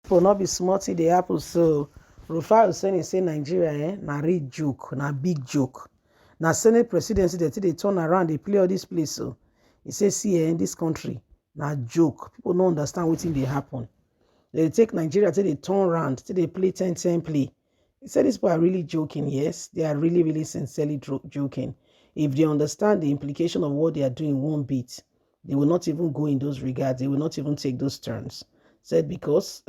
People not be smarty they happen. So Rufai Oseni say Nigeria na real joke, na big joke. Na Senate presidency they turn around, they play all this place. So he say see in this country, na joke. People don't understand what they happen. They take Nigeria till they turn around, till they play 10-10 play. He said these people are really joking. Yes, they are really, really sincerely joking. If they understand the implication of what they are doing one bit, they will not even go in those regards. They will not even take those turns. Said because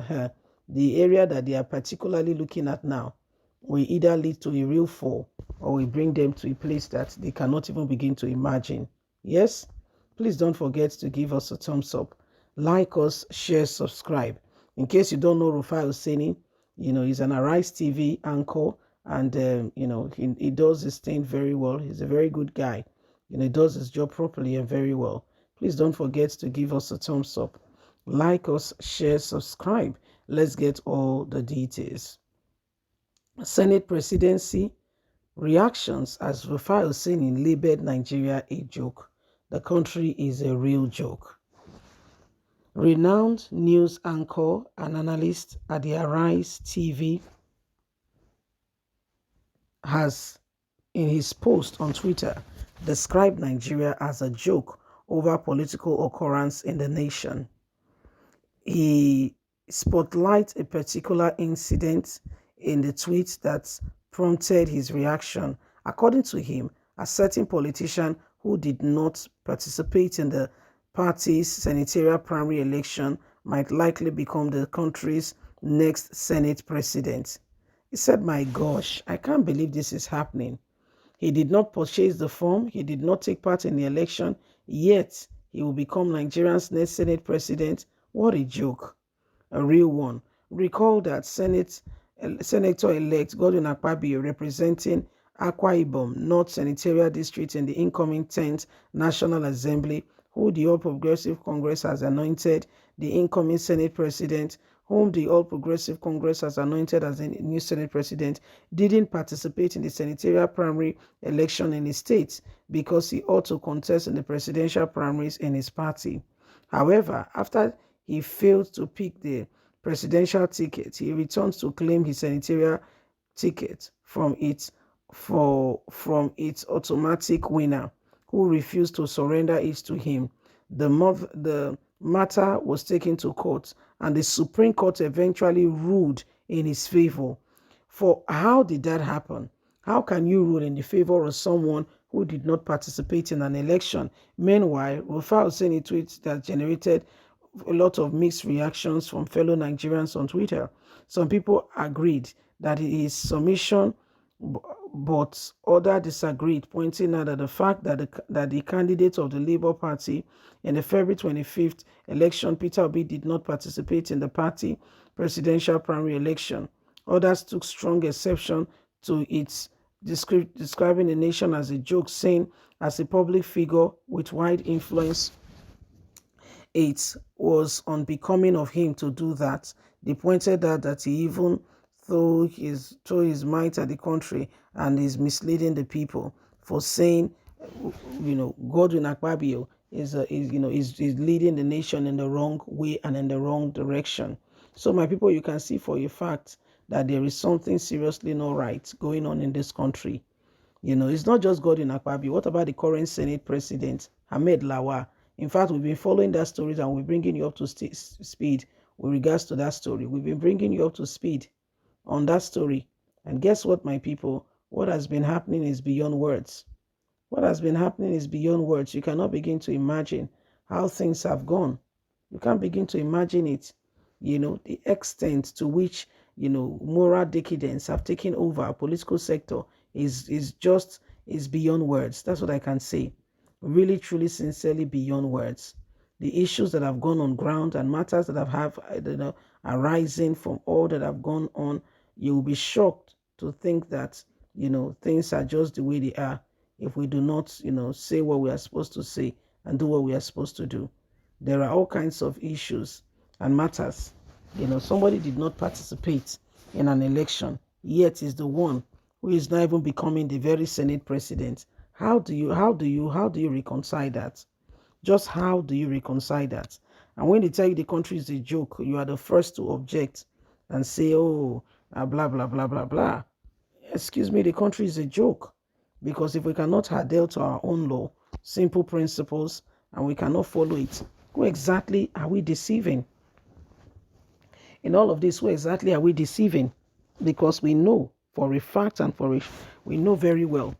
the area that they are particularly looking at now will either lead to a real fall or will bring them to a place that they cannot even begin to imagine. Yes, please don't forget to give us a thumbs up, like us, share, subscribe. In case you don't know Rufai Oseni, he's an Arise TV anchor, and he does his thing very well. He's a very good guy. He does his job properly and very well. Please don't forget to give us a thumbs up, like us, share, subscribe. Let's get all the details. Senate presidency reactions as Rufai Oseni labeled Nigeria a joke. The country is a real joke. Renowned news anchor and analyst at the Arise TV has, in his post on Twitter, described Nigeria as a joke over political occurrence in the nation. He spotlights a particular incident in the tweet that prompted his reaction. According to him, a certain politician who did not participate in the party's senatorial primary election might likely become the country's next Senate president. He said, "My gosh, I can't believe this is happening. He did not purchase the form, he did not take part in the election, yet he will become Nigeria's next Senate president. What a joke. A real one." Recall that Senator-elect Godwin Akpabio, representing Akwa Ibom North Senatorial District in the incoming 10th National Assembly, who the All Progressive Congress has anointed the incoming Senate President, whom the All Progressive Congress has anointed as the new Senate President, didn't participate in the senatorial primary election in his state because he ought to contest in the presidential primaries in his party. However, after he failed to pick the presidential ticket, he returned to claim his senatorial ticket from its automatic winner, who refused to surrender it to him. The matter was taken to court, and the Supreme Court eventually ruled in his favor. For how did that happen? How can you rule in the favor of someone who did not participate in an election? Meanwhile, Rufai Oseni tweets that generated a lot of mixed reactions from fellow Nigerians on Twitter. Some people agreed that his submission, but others disagreed, pointing out that the fact that the candidate of the Labour Party in the February 25th election, Peter Obi, did not participate in the party presidential primary election. Others took strong exception to its describing the nation as a joke, saying as a public figure with wide influence, it was unbecoming of him to do that. They pointed out that he even threw his might at the country and is misleading the people for saying, Godwin Akpabio is leading the nation in the wrong way and in the wrong direction. So my people, you can see for a fact that there is something seriously not right going on in this country. It's not just Godwin Akpabio. What about the current Senate President, Ahmed Lawal? In fact, we've been following that story and we're bringing you up to speed with regards to that story. We've been bringing you up to speed on that story. And guess what, my people? What has been happening is beyond words. What has been happening is beyond words. You cannot begin to imagine how things have gone. You can't begin to imagine it. The extent to which, moral decadence have taken over our political sector is beyond words. That's what I can say. Really, truly, sincerely beyond words. The issues that have gone on ground and matters that have arising from all that have gone on, you will be shocked to think that, things are just the way they are if we do not, say what we are supposed to say and do what we are supposed to do. There are all kinds of issues and matters. Somebody did not participate in an election, yet is the one who is now even becoming the very Senate president. How do you reconcile that? Just how do you reconcile that? And when they tell you the country is a joke, you are the first to object. and say, oh, blah, blah, blah, blah, blah. Excuse me, the country is a joke. Because if we cannot adhere to our own law, simple principles, and we cannot follow it, who exactly are we deceiving? In all of this, who exactly are we deceiving? Because we know for a fact and we know very well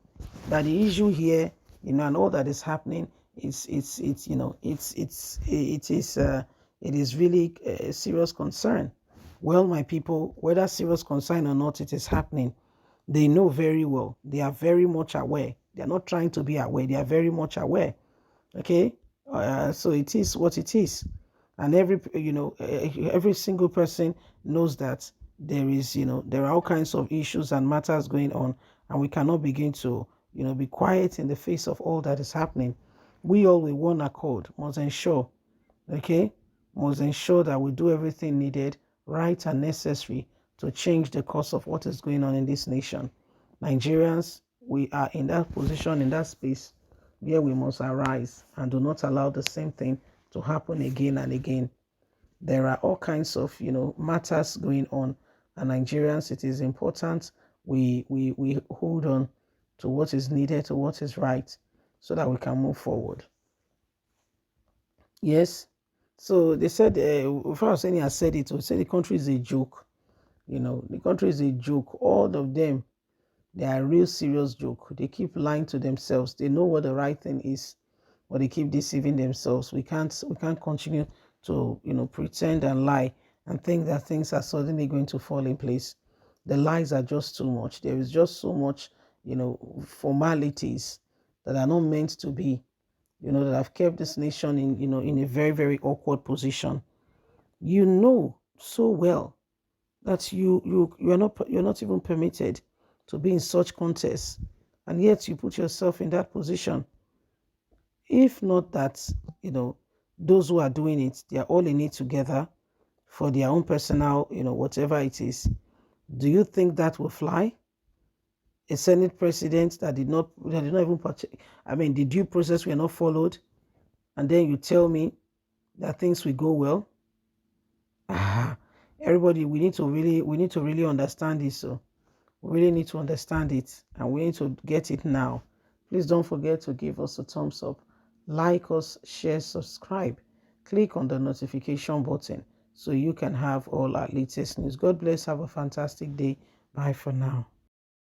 that the issue here, and all that is happening, it's it is really a serious concern. Well, my people, whether serious concern or not, it is happening. They know very well. They are very much aware. They are not trying to be aware. They are very much aware. Okay, so it is what it is, and every single person knows that there are all kinds of issues and matters going on, and we cannot begin to be quiet in the face of all that is happening. We all with one accord must ensure, okay, must ensure that we do everything needed, right, and necessary to change the course of what is going on in this nation. Nigerians, we are in that position, in that space where we must arise and do not allow the same thing to happen again and again. There are all kinds of matters going on, and Nigerians, it is important we hold on to what is needed, to what is right, so that we can move forward. Yes. So they said, Rufai Oseni has said it, to say the country is a joke. The country is a joke. All of them, they are a real serious joke. They keep lying to themselves. They know what the right thing is, but they keep deceiving themselves. We can't continue to pretend and lie and think that things are suddenly going to fall in place. The lies are just too much. There is just so much formalities that are not meant to be, that have kept this nation in a very, very awkward position. You know so well that you're not even permitted to be in such contests, and yet you put yourself in that position. If not that, those who are doing it, they are all in it together for their own personal, whatever it is. Do you think that will fly? A Senate president that did not even the due process were not followed, and then you tell me that things will go well? Everybody, we need to really understand this. So we really need to understand it, and we need to get it now. Please don't forget to give us a thumbs up, like us, share, subscribe, click on the notification button so you can have all our latest news. God bless. Have a fantastic day. Bye for now.